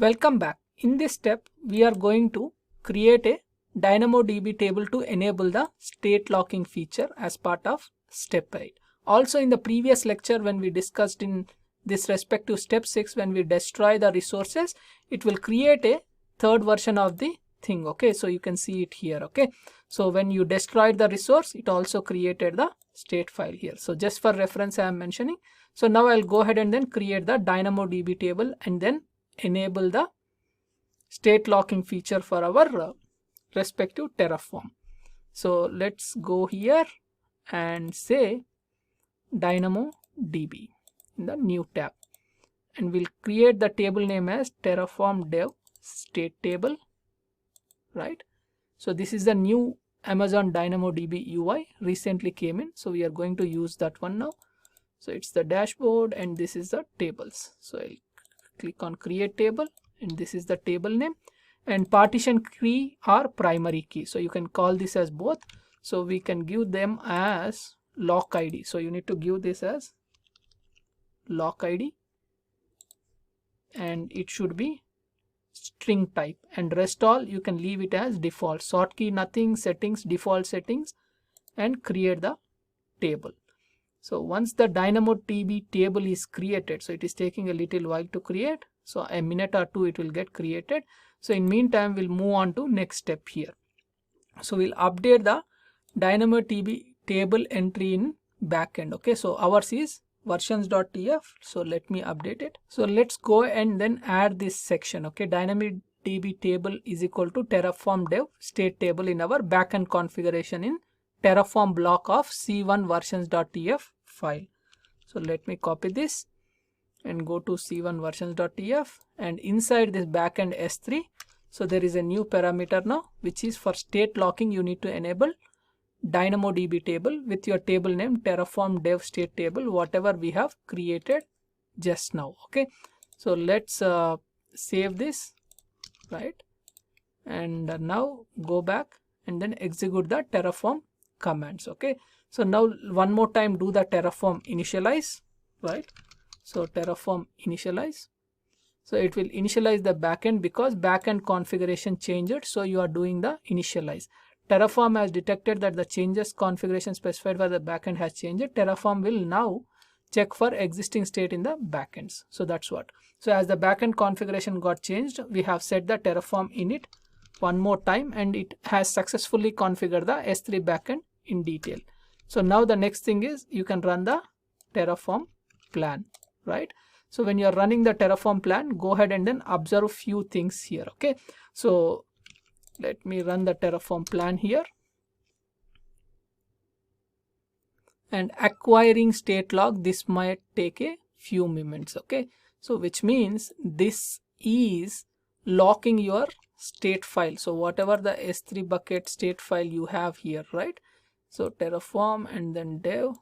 Welcome back. In this step, we are going to create a DynamoDB table to enable the state locking feature as part of step 8. Also in the previous lecture when we discussed in this respective step 6, when we destroy the resources, it will create a third version of the thing. Okay, so you can see it here. Okay, so when you destroyed the resource, it also created the state file here. So just for reference I am mentioning. So now I'll go ahead and then create the DynamoDB table and then enable the state locking feature for our respective Terraform. So let's go here and say DynamoDB in the new tab, and we'll create the table name as Terraform dev state table, right? So this is the new Amazon DynamoDB UI recently came in, so we are going to use that one now. So it's the dashboard and this is the tables. So I'll click on create table and this is the table name, and partition key or primary key, so you can call this as both. So we can give them as lock ID, so you need to give this as lock ID and it should be string type, and rest all you can leave it as default. Sort key nothing, settings default settings, and create the table. So once the DynamoDB table is created, so it is taking a little while to create, so a minute or two it will get created. So in meantime we'll move on to next step here. So we'll update the DynamoDB table entry in backend. Okay, so ours is versions.tf, so let me update it. So let's go and then add this section. Okay, DynamoDB table is equal to Terraform dev state table in our backend configuration in Terraform block of c1 versions.tf file. So let me copy this and go to c1 versions.tf, and inside this backend s3, so there is a new parameter now, which is for state locking you need to enable DynamoDB table with your table name Terraform dev state table, whatever we have created just now. Okay, so let's save this, right, and now go back and then execute the Terraform commands. Okay, so now one more time do the Terraform initialize, right? So Terraform initialize, so it will initialize the backend because backend configuration changed, so you are doing the initialize. Terraform has detected that the changes configuration specified for the backend has changed. Terraform will now check for existing state in the backends. So that's what. So as the backend configuration got changed, we have set the Terraform init one more time and it has successfully configured the S3 backend in detail. So now the next thing is you can run the Terraform plan, right? So when you are running the Terraform plan, go ahead and then observe few things here. Okay, so let me run the Terraform plan here, and acquiring state log, this might take a few moments. Okay, so which means this is locking your state file, so whatever the S3 bucket state file you have here, right? So Terraform and then dev,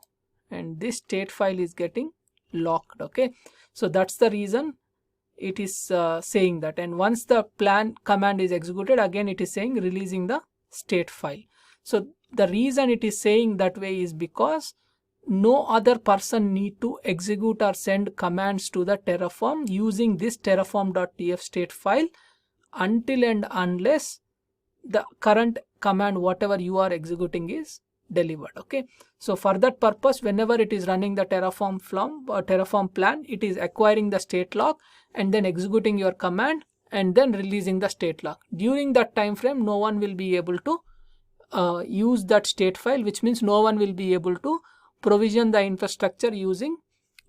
and this state file is getting locked. Okay, so that's the reason it is saying that, and once the plan command is executed, again it is saying releasing the state file. So the reason it is saying that way is because no other person need to execute or send commands to the Terraform using this terraform.tf state file until and unless the current command whatever you are executing is delivered. Okay, so for that purpose, whenever it is running the Terraform plan, it is acquiring the state log and then executing your command and then releasing the state log. During that time frame, no one will be able to use that state file, which means no one will be able to provision the infrastructure using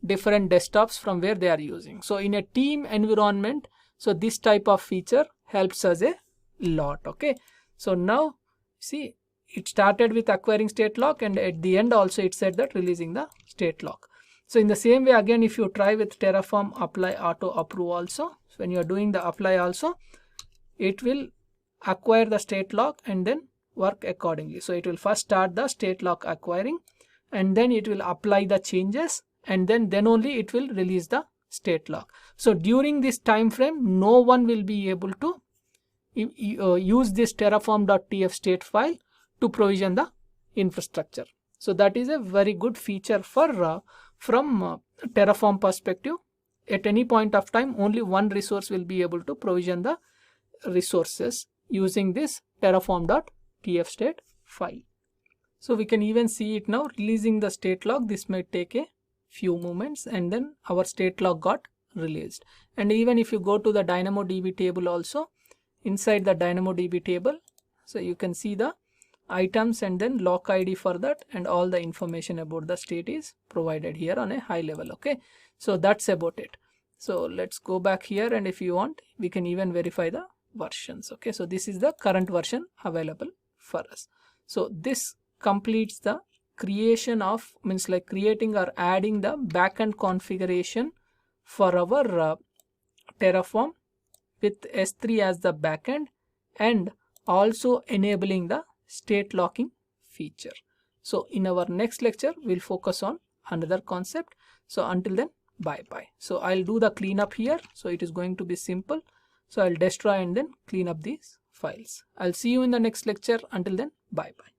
different desktops from where they are using. So in a team environment, so this type of feature helps us a lot. Okay, so now see, it started with acquiring state lock and at the end also it said that releasing the state lock. So in the same way, again if you try with Terraform apply auto approve also, so when you are doing the apply also, it will acquire the state lock and then work accordingly. So it will first start the state lock acquiring and then it will apply the changes and then only it will release the state lock. So during this time frame, no one will be able to use this terraform.tf state file to provision the infrastructure. So that is a very good feature for from Terraform perspective at any point of time only one resource will be able to provision the resources using this terraform.tfstate file. So we can even see it now releasing the state log. This may take a few moments, and then our state log got released. And even if you go to the DynamoDB table also, inside the DynamoDB table, so you can see the items and then lock ID for that, and all the information about the state is provided here on a high level. Okay, so that's about it. So let's go back here, and if you want we can even verify the versions. Okay, so this is the current version available for us. So this completes the creation of, means like creating or adding the backend configuration for our Terraform with S3 as the backend, and also enabling the state locking feature. So in our next lecture we'll focus on another concept. So until then, bye bye. So I'll do the cleanup here, so it is going to be simple. So I'll destroy and then clean up these files. I'll see you in the next lecture. Until then, bye bye.